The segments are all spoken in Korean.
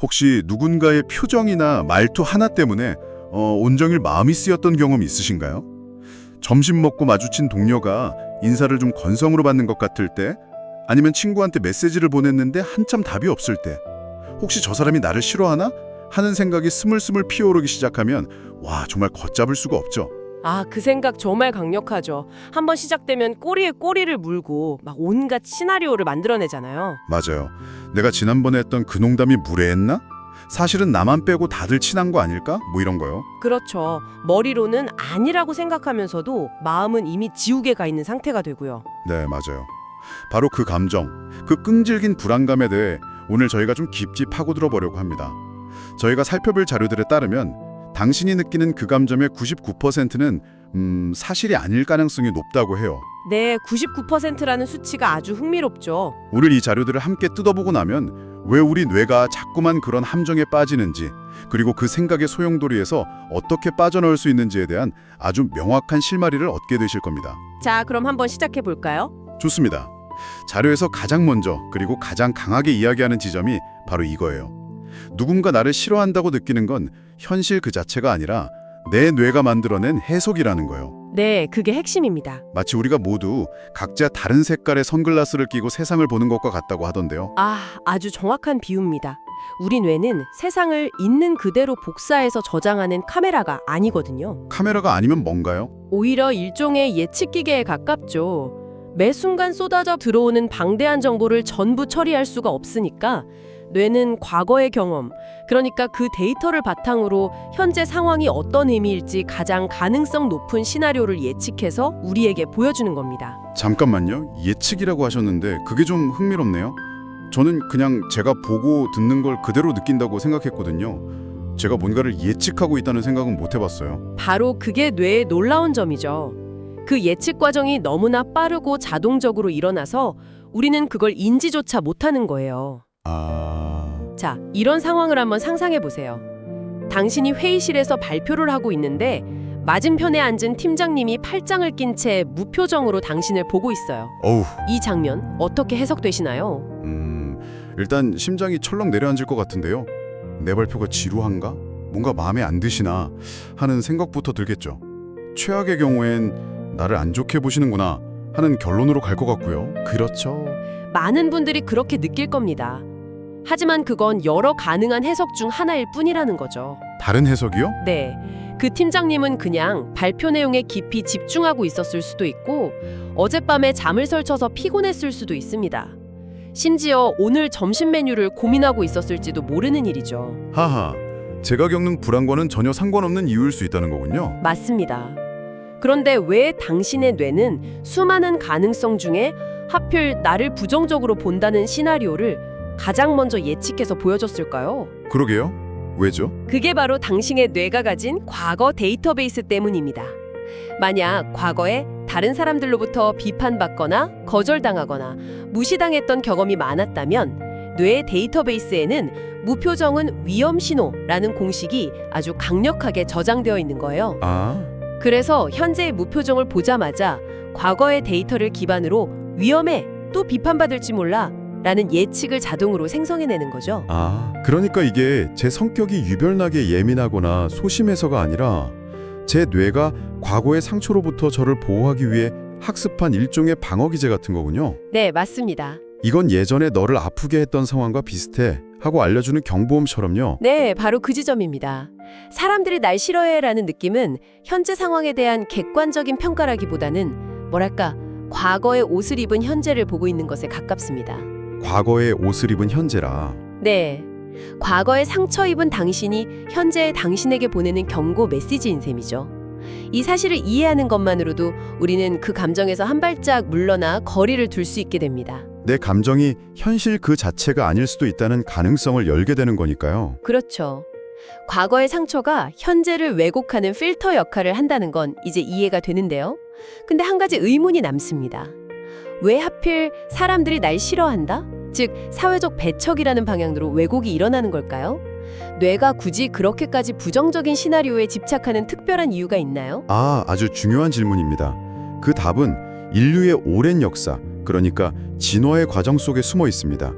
혹시 누군가의 표정이나 말투 하나 때문에 온종일 마음이 쓰였던 경험 있으신가요? 점심 먹고 마주친 동료가 인사를 좀 건성으로 받는 것 같을 때, 아니면 친구한테 메시지를 보냈는데 한참 답이 없을 때, 혹시 저 사람이 나를 싫어하나? 하는 생각이 스물스물 피어오르기 시작하면 와, 정말 걷잡을 수가 없죠. 아, 그 생각 정말 강력하죠. 한번 시작되면 꼬리에 꼬리를 물고 막 온갖 시나리오를 만들어내잖아요. 맞아요. 내가 지난번에 했던 그 농담이 무례했나? 사실은 나만 빼고 다들 친한 거 아닐까? 뭐 이런 거요. 그렇죠. 머리로는 아니라고 생각하면서도 마음은 이미 지옥에 가 있는 상태가 되고요. 네, 맞아요. 바로 그 감정, 그 끈질긴 불안감에 대해 오늘 저희가 좀 깊이 파고들어 보려고 합니다. 저희가 살펴볼 자료들에 따르면 당신이 느끼는 그 감정의 99%는 사실이 아닐 가능성이 높다고 해요. 네, 99%라는 수치가 아주 흥미롭죠. 오늘 이 자료들을 함께 뜯어보고 나면 왜 우리 뇌가 자꾸만 그런 함정에 빠지는지, 그리고 그 생각의 소용돌이에서 어떻게 빠져나올 수 있는지에 대한 아주 명확한 실마리를 얻게 되실 겁니다. 자, 그럼 한번 시작해 볼까요? 좋습니다. 자료에서 가장 먼저 그리고 가장 강하게 이야기하는 지점이 바로 이거예요. 누군가 나를 싫어한다고 느끼는 건 현실 그 자체가 아니라 내 뇌가 만들어낸 해석이라는 거예요. 네, 그게 핵심입니다. 마치 우리가 모두 각자 다른 색깔의 선글라스를 끼고 세상을 보는 것과 같다고 하던데요. 아, 아주 정확한 비유입니다. 우리 뇌는 세상을 있는 그대로 복사해서 저장하는 카메라가 아니거든요. 카메라가 아니면 뭔가요? 오히려 일종의 예측 기계에 가깝죠. 매 순간 쏟아져 들어오는 방대한 정보를 전부 처리할 수가 없으니까 뇌는 과거의 경험, 그러니까 그 데이터를 바탕으로 현재 상황이 어떤 의미일지 가장 가능성 높은 시나리오를 예측해서 우리에게 보여주는 겁니다. 잠깐만요. 예측이라고 하셨는데 그게 좀 흥미롭네요. 저는 그냥 제가 보고 듣는 걸 그대로 느낀다고 생각했거든요. 제가 뭔가를 예측하고 있다는 생각은 못 해봤어요. 바로 그게 뇌의 놀라운 점이죠. 그 예측 과정이 너무나 빠르고 자동적으로 일어나서 우리는 그걸 인지조차 못하는 거예요. 자, 이런 상황을 한번 상상해 보세요. 당신이 회의실에서 발표를 하고 있는데 맞은편에 앉은 팀장님이 팔짱을 낀 채 무표정으로 당신을 보고 있어요. 어우, 이 장면 어떻게 해석되시나요? 일단 심장이 철렁 내려앉을 것 같은데요. 내 발표가 지루한가? 뭔가 마음에 안 드시나? 하는 생각부터 들겠죠. 최악의 경우엔 나를 안 좋게 보시는구나 하는 결론으로 갈 것 같고요. 그렇죠. 많은 분들이 그렇게 느낄 겁니다. 하지만 그건 여러 가능한 해석 중 하나일 뿐이라는 거죠. 다른 해석이요? 네. 그 팀장님은 그냥 발표 내용에 깊이 집중하고 있었을 수도 있고 어젯밤에 잠을 설쳐서 피곤했을 수도 있습니다. 심지어 오늘 점심 메뉴를 고민하고 있었을지도 모르는 일이죠. 하하, 제가 겪는 불안과는 전혀 상관없는 이유일 수 있다는 거군요. 맞습니다. 그런데 왜 당신의 뇌는 수많은 가능성 중에 하필 나를 부정적으로 본다는 시나리오를 가장 먼저 예측해서 보여줬을까요? 그러게요. 왜죠? 그게 바로 당신의 뇌가 가진 과거 데이터베이스 때문입니다. 만약 과거에 다른 사람들로부터 비판받거나 거절당하거나 무시당했던 경험이 많았다면 뇌의 데이터베이스에는 무표정은 위험 신호라는 공식이 아주 강력하게 저장되어 있는 거예요. 그래서 현재의 무표정을 보자마자 과거의 데이터를 기반으로 위험해, 또 비판받을지 몰라 라는 예측을 자동으로 생성해내는 거죠. 그러니까 이게 제 성격이 유별나게 예민하거나 소심해서가 아니라 제 뇌가 과거의 상처로부터 저를 보호하기 위해 학습한 일종의 방어기제 같은 거군요. 네, 맞습니다. 이건 예전에 너를 아프게 했던 상황과 비슷해 하고 알려주는 경보음처럼요. 네, 바로 그 지점입니다. 사람들이 날 싫어해라는 느낌은 현재 상황에 대한 객관적인 평가라기보다는 뭐랄까, 과거의 옷을 입은 현재를 보고 있는 것에 가깝습니다. 과거의 옷을 입은 현재라. 네, 과거에 상처 입은 당신이 현재의 당신에게 보내는 경고 메시지인 셈이죠. 이 사실을 이해하는 것만으로도 우리는 그 감정에서 한 발짝 물러나 거리를 둘 수 있게 됩니다. 내 감정이 현실 그 자체가 아닐 수도 있다는 가능성을 열게 되는 거니까요. 그렇죠. 과거의 상처가 현재를 왜곡하는 필터 역할을 한다는 건 이제 이해가 되는데요. 근데 한 가지 의문이 남습니다. 왜 하필 사람들이 날 싫어한다? 즉, 사회적 배척이라는 방향으로 왜곡이 일어나는 걸까요? 뇌가 굳이 그렇게까지 부정적인 시나리오에 집착하는 특별한 이유가 있나요? 아주 중요한 질문입니다. 그 답은 인류의 오랜 역사, 그러니까 진화의 과정 속에 숨어 있습니다.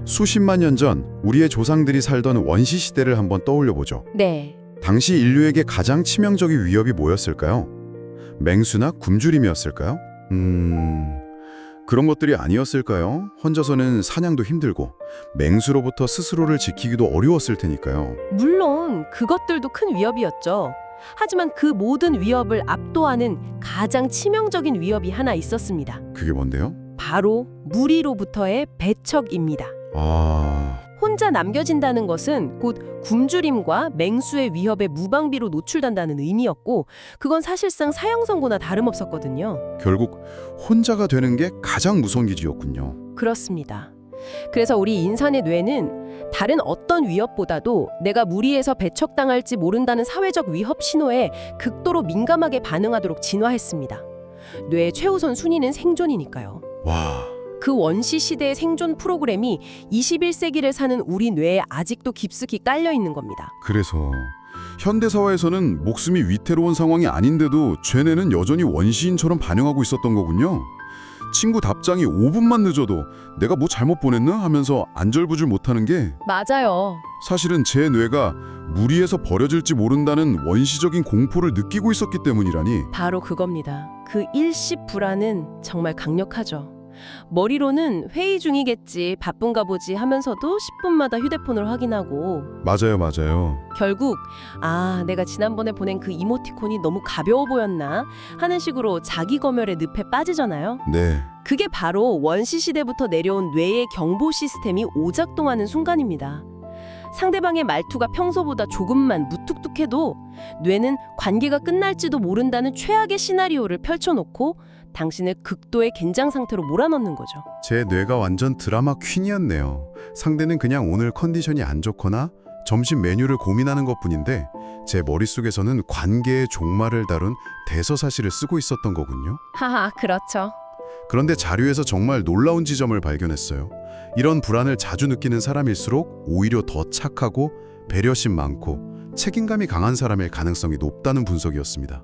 수십만 년 전 우리의 조상들이 살던 원시 시대를 한번 떠올려 보죠. 네. 당시 인류에게 가장 치명적인 위협이 뭐였을까요? 맹수나 굶주림이었을까요? 그런 것들이 아니었을까요? 혼자서는 사냥도 힘들고 맹수로부터 스스로를 지키기도 어려웠을 테니까요. 물론 그것들도 큰 위협이었죠. 하지만 그 모든 위협을 압도하는 가장 치명적인 위협이 하나 있었습니다. 그게 뭔데요? 바로 무리로부터의 배척입니다. 아... 혼자 남겨진다는 것은 곧 굶주림과 맹수의 위협에 무방비로 노출된다는 의미였고, 그건 사실상 사형 선고나 다름없었거든요. 결국 혼자가 되는 게 가장 무서운 기지였군요. 그렇습니다. 그래서 우리 인간의 뇌는 다른 어떤 위협보다도 내가 무리에서 배척당할지 모른다는 사회적 위협 신호에 극도로 민감하게 반응하도록 진화했습니다. 뇌의 최우선 순위는 생존이니까요. 와... 그 원시 시대의 생존 프로그램이 21세기를 사는 우리 뇌에 아직도 깊숙이 깔려 있는 겁니다. 그래서 현대사회에서는 목숨이 위태로운 상황이 아닌데도 쟤네는 여전히 원시인처럼 반응하고 있었던 거군요. 친구 답장이 5분만 늦어도 내가 뭐 잘못 보냈나 하면서 안절부절 못하는 게 맞아요. 사실은 제 뇌가 무리에서 버려질지 모른다는 원시적인 공포를 느끼고 있었기 때문이라니. 바로 그겁니다. 그 일시 불안은 정말 강력하죠. 머리로는 회의 중이겠지, 바쁜가 보지 하면서도 10분마다 휴대폰을 확인하고, 맞아요. 결국 내가 지난번에 보낸 그 이모티콘이 너무 가벼워 보였나 하는 식으로 자기 검열의 늪에 빠지잖아요. 네. 그게 바로 원시 시대부터 내려온 뇌의 경보 시스템이 오작동하는 순간입니다. 상대방의 말투가 평소보다 조금만 무뚝뚝해도 뇌는 관계가 끝날지도 모른다는 최악의 시나리오를 펼쳐놓고 당신을 극도의 긴장 상태로 몰아넣는 거죠. 제 뇌가 완전 드라마 퀸이었네요. 상대는 그냥 오늘 컨디션이 안 좋거나 점심 메뉴를 고민하는 것뿐인데 제 머릿속에서는 관계의 종말을 다룬 대서사시를 쓰고 있었던 거군요. 하하, 그렇죠. 그런데 자료에서 정말 놀라운 지점을 발견했어요. 이런 불안을 자주 느끼는 사람일수록 오히려 더 착하고 배려심 많고 책임감이 강한 사람일 가능성이 높다는 분석이었습니다.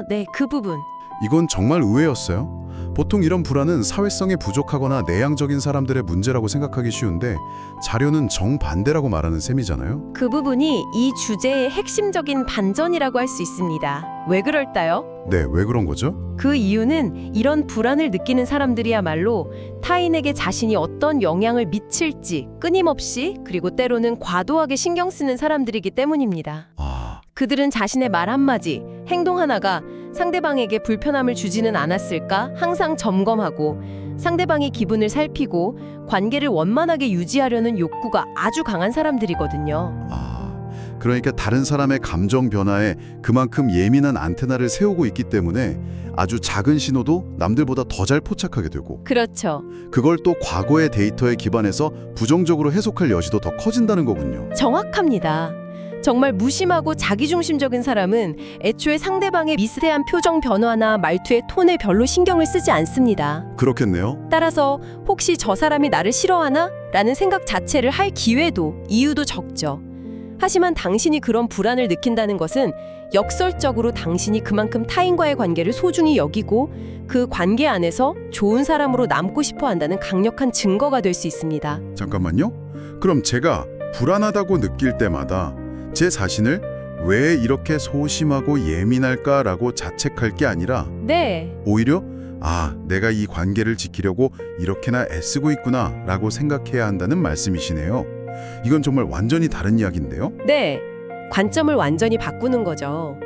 네, 그 부분. 이건 정말 의외였어요. 보통 이런 불안은 사회성이 부족하거나 내향적인 사람들의 문제라고 생각하기 쉬운데 자료는 정반대라고 말하는 셈이잖아요. 그 부분이 이 주제의 핵심적인 반전이라고 할 수 있습니다. 왜 그럴까요? 네, 왜 그런 거죠? 그 이유는 이런 불안을 느끼는 사람들이야말로 타인에게 자신이 어떤 영향을 미칠지 끊임없이 그리고 때로는 과도하게 신경 쓰는 사람들이기 때문입니다. 그들은 자신의 말 한마디, 행동 하나가 상대방에게 불편함을 주지는 않았을까 항상 점검하고 상대방의 기분을 살피고 관계를 원만하게 유지하려는 욕구가 아주 강한 사람들이거든요. 그러니까 다른 사람의 감정 변화에 그만큼 예민한 안테나를 세우고 있기 때문에 아주 작은 신호도 남들보다 더 잘 포착하게 되고 그렇죠. 그걸 또 과거의 데이터에 기반해서 부정적으로 해석할 여지도 더 커진다는 거군요. 정확합니다. 정말 무심하고 자기중심적인 사람은 애초에 상대방의 미세한 표정 변화나 말투의 톤에 별로 신경을 쓰지 않습니다. 그렇겠네요. 따라서 혹시 저 사람이 나를 싫어하나? 라는 생각 자체를 할 기회도 이유도 적죠. 하지만 당신이 그런 불안을 느낀다는 것은 역설적으로 당신이 그만큼 타인과의 관계를 소중히 여기고 그 관계 안에서 좋은 사람으로 남고 싶어 한다는 강력한 증거가 될 수 있습니다. 잠깐만요. 그럼 제가 불안하다고 느낄 때마다 제 자신을 왜 이렇게 소심하고 예민할까라고 자책할 게 아니라 네. 오히려 내가 이 관계를 지키려고 이렇게나 애쓰고 있구나라고 생각해야 한다는 말씀이시네요. 이건 정말 완전히 다른 이야기인데요. 네. 관점을 완전히 바꾸는 거죠.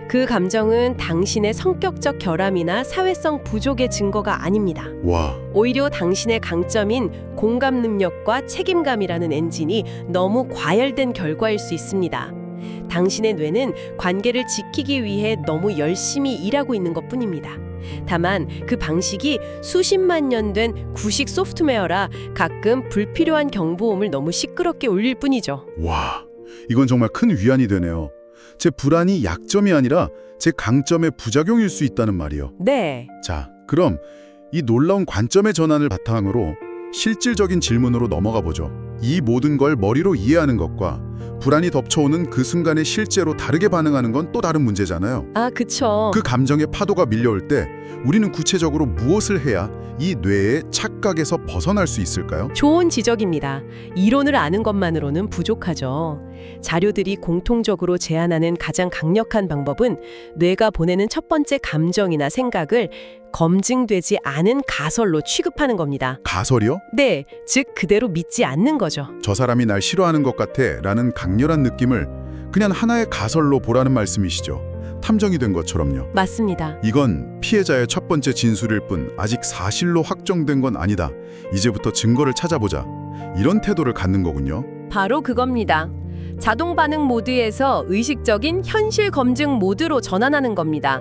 그 감정은 당신의 성격적 결함이나 사회성 부족의 증거가 아닙니다. 와. 오히려 당신의 강점인 공감 능력과 책임감이라는 엔진이 너무 과열된 결과일 수 있습니다. 당신의 뇌는 관계를 지키기 위해 너무 열심히 일하고 있는 것뿐입니다. 다만 그 방식이 수십만 년 된 구식 소프트웨어라 가끔 불필요한 경보음을 너무 시끄럽게 울릴 뿐이죠. 와, 이건 정말 큰 위안이 되네요. 제 불안이 약점이 아니라 제 강점의 부작용일 수 있다는 말이요. 네. 자, 그럼 이 놀라운 관점의 전환을 바탕으로 실질적인 질문으로 넘어가 보죠. 이 모든 걸 머리로 이해하는 것과 불안이 덮쳐오는 그 순간에 실제로 다르게 반응하는 건 또 다른 문제잖아요. 아, 그쵸. 그 감정의 파도가 밀려올 때 우리는 구체적으로 무엇을 해야 이 뇌의 착각에서 벗어날 수 있을까요? 좋은 지적입니다. 이론을 아는 것만으로는 부족하죠. 자료들이 공통적으로 제안하는 가장 강력한 방법은 뇌가 보내는 첫 번째 감정이나 생각을 검증되지 않은 가설로 취급하는 겁니다. 가설이요? 네, 즉 그대로 믿지 않는 거죠. 저 사람이 날 싫어하는 것 같아 라는 강렬한 느낌을 그냥 하나의 가설로 보라는 말씀이시죠. 탐정이 된 것처럼요. 맞습니다. 이건 피해자의 첫 번째 진술일 뿐 아직 사실로 확정된 건 아니다. 이제부터 증거를 찾아보자. 이런 태도를 갖는 거군요. 바로 그겁니다. 자동 반응 모드에서 의식적인 현실 검증 모드로 전환하는 겁니다.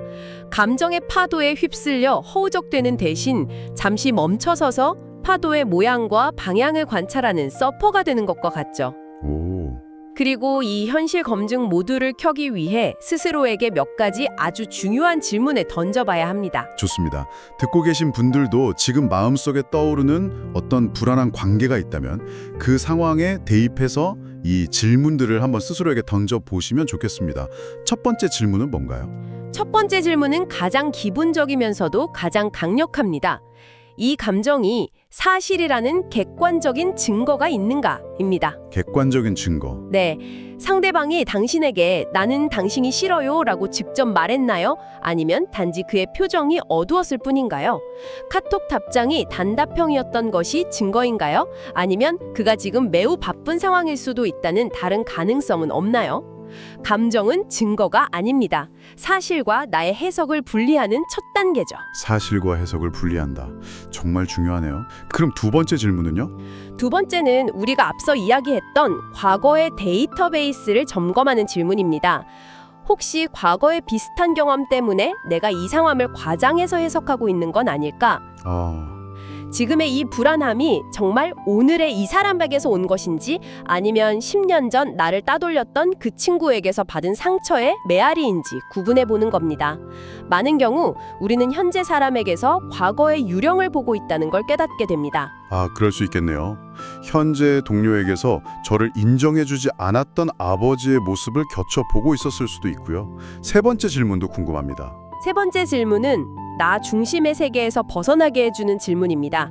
감정의 파도에 휩쓸려 허우적대는 대신 잠시 멈춰서서 파도의 모양과 방향을 관찰하는 서퍼가 되는 것과 같죠. 오, 그리고 이 현실 검증 모드를 켜기 위해 스스로에게 몇 가지 아주 중요한 질문을 던져봐야 합니다. 좋습니다. 듣고 계신 분들도 지금 마음속에 떠오르는 어떤 불안한 관계가 있다면 그 상황에 대입해서 이 질문들을 한번 스스로에게 던져보시면 좋겠습니다. 첫 번째 질문은 뭔가요? 첫 번째 질문은 가장 기본적이면서도 가장 강력합니다. 이 감정이 사실이라는 객관적인 증거가 있는가입니다. 객관적인 증거. 네, 상대방이 당신에게 나는 당신이 싫어요 라고 직접 말했나요? 아니면 단지 그의 표정이 어두웠을 뿐인가요? 카톡 답장이 단답형이었던 것이 증거인가요? 아니면 그가 지금 매우 바쁜 상황일 수도 있다는 다른 가능성은 없나요? 감정은 증거가 아닙니다. 사실과 나의 해석을 분리하는 첫 단계죠. 사실과 해석을 분리한다. 정말 중요하네요. 그럼 두 번째 질문은요? 두 번째는 우리가 앞서 이야기했던 과거의 데이터베이스를 점검하는 질문입니다. 혹시 과거의 비슷한 경험 때문에 내가 이 상황을 과장해서 해석하고 있는 건 아닐까? 지금의 이 불안함이 정말 오늘의 이 사람에게서 온 것인지 아니면 10년 전 나를 따돌렸던 그 친구에게서 받은 상처의 메아리인지 구분해 보는 겁니다. 많은 경우 우리는 현재 사람에게서 과거의 유령을 보고 있다는 걸 깨닫게 됩니다. 그럴 수 있겠네요. 현재 동료에게서 저를 인정해주지 않았던 아버지의 모습을 겨쳐 보고 있었을 수도 있고요. 세 번째 질문도 궁금합니다. 세 번째 질문은 나 중심의 세계에서 벗어나게 해주는 질문입니다.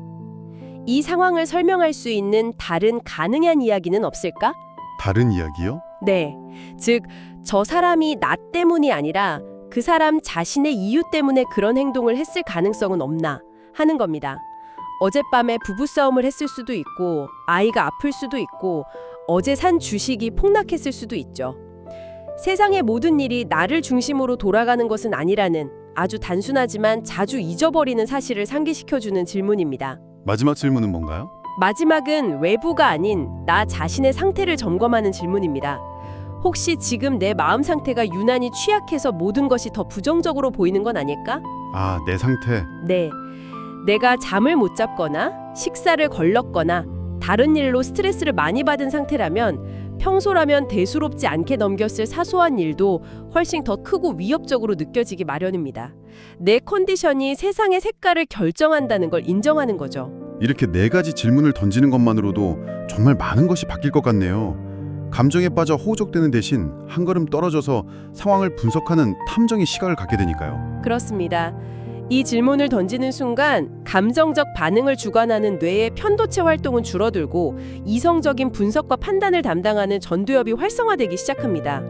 이 상황을 설명할 수 있는 다른 가능한 이야기는 없을까? 다른 이야기요? 네, 즉 저 사람이 나 때문이 아니라 그 사람 자신의 이유 때문에 그런 행동을 했을 가능성은 없나 하는 겁니다. 어젯밤에 부부싸움을 했을 수도 있고 아이가 아플 수도 있고 어제 산 주식이 폭락했을 수도 있죠. 세상의 모든 일이 나를 중심으로 돌아가는 것은 아니라는 아주 단순하지만 자주 잊어버리는 사실을 상기시켜주는 질문입니다. 마지막 질문은 뭔가요? 마지막은 외부가 아닌 나 자신의 상태를 점검하는 질문입니다. 혹시 지금 내 마음 상태가 유난히 취약해서 모든 것이 더 부정적으로 보이는 건 아닐까? 내 상태. 네. 내가 잠을 못 잤거나 식사를 걸렀거나 다른 일로 스트레스를 많이 받은 상태라면 평소라면 대수롭지 않게 넘겼을 사소한 일도 훨씬 더 크고 위협적으로 느껴지기 마련입니다. 내 컨디션이 세상의 색깔을 결정한다는 걸 인정하는 거죠. 이렇게 네 가지 질문을 던지는 것만으로도 정말 많은 것이 바뀔 것 같네요. 감정에 빠져 호적되는 대신 한 걸음 떨어져서 상황을 분석하는 탐정의 시각을 갖게 되니까요. 그렇습니다. 이 질문을 던지는 순간 감정적 반응을 주관하는 뇌의 편도체 활동은 줄어들고 이성적인 분석과 판단을 담당하는 전두엽이 활성화되기 시작합니다.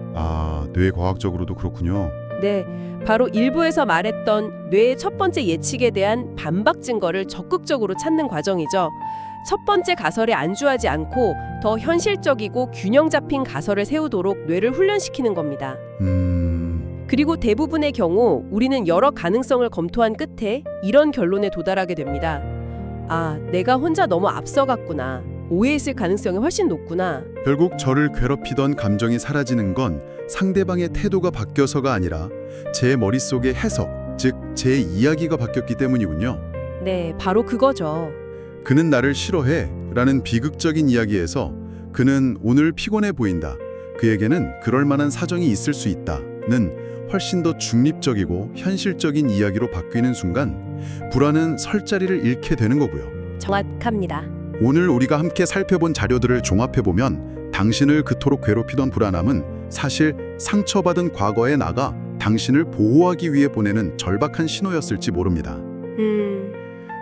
뇌과학적으로도 그렇군요. 네, 바로 일부에서 말했던 뇌의 첫 번째 예측에 대한 반박 증거를 적극적으로 찾는 과정이죠. 첫 번째 가설에 안주하지 않고 더 현실적이고 균형 잡힌 가설을 세우도록 뇌를 훈련시키는 겁니다. 그리고 대부분의 경우 우리는 여러 가능성을 검토한 끝에 이런 결론에 도달하게 됩니다. 내가 혼자 너무 앞서갔구나. 오해했을 가능성이 훨씬 높구나. 결국 저를 괴롭히던 감정이 사라지는 건 상대방의 태도가 바뀌어서가 아니라 제 머릿속의 해석, 즉 제 이야기가 바뀌었기 때문이군요. 네, 바로 그거죠. 그는 나를 싫어해 라는 비극적인 이야기에서 그는 오늘 피곤해 보인다. 그에게는 그럴 만한 사정이 있을 수 있다는 훨씬 더 중립적이고 현실적인 이야기로 바뀌는 순간 불안은 설 자리를 잃게 되는 거고요. 정확합니다. 오늘 우리가 함께 살펴본 자료들을 종합해보면 당신을 그토록 괴롭히던 불안함은 사실 상처받은 과거에 나가 당신을 보호하기 위해 보내는 절박한 신호였을지 모릅니다.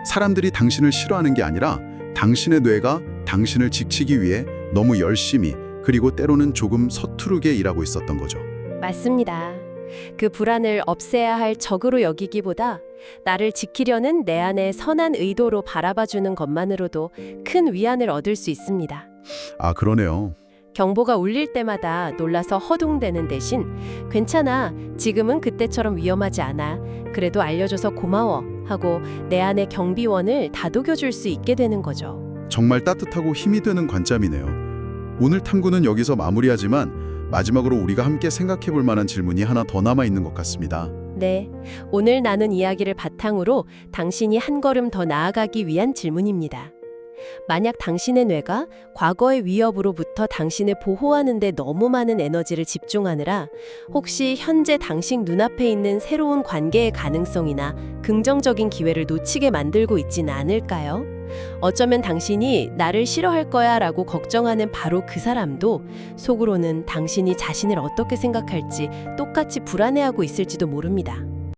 사람들이 당신을 싫어하는 게 아니라 당신의 뇌가 당신을 지키기 위해 너무 열심히 그리고 때로는 조금 서투르게 일하고 있었던 거죠. 맞습니다. 그 불안을 없애야 할 적으로 여기기보다 나를 지키려는 내 안의 선한 의도로 바라봐주는 것만으로도 큰 위안을 얻을 수 있습니다. 아, 그러네요. 경보가 울릴 때마다 놀라서 허둥대는 대신 괜찮아, 지금은 그때처럼 위험하지 않아, 그래도 알려줘서 고마워 하고 내 안의 경비원을 다독여줄 수 있게 되는 거죠. 정말 따뜻하고 힘이 되는 관점이네요. 오늘 탐구는 여기서 마무리하지만 마지막으로 우리가 함께 생각해 볼 만한 질문이 하나 더 남아 있는 것 같습니다. 네, 오늘 나눈 이야기를 바탕으로 당신이 한 걸음 더 나아가기 위한 질문입니다. 만약 당신의 뇌가 과거의 위협으로부터 당신을 보호하는 데 너무 많은 에너지를 집중하느라 혹시 현재 당신 눈앞에 있는 새로운 관계의 가능성이나 긍정적인 기회를 놓치게 만들고 있지는 않을까요? 어쩌면 당신이 나를 싫어할 거야 라고 걱정하는 바로 그 사람도 속으로는 당신이 자신을 어떻게 생각할지 똑같이 불안해하고 있을지도 모릅니다.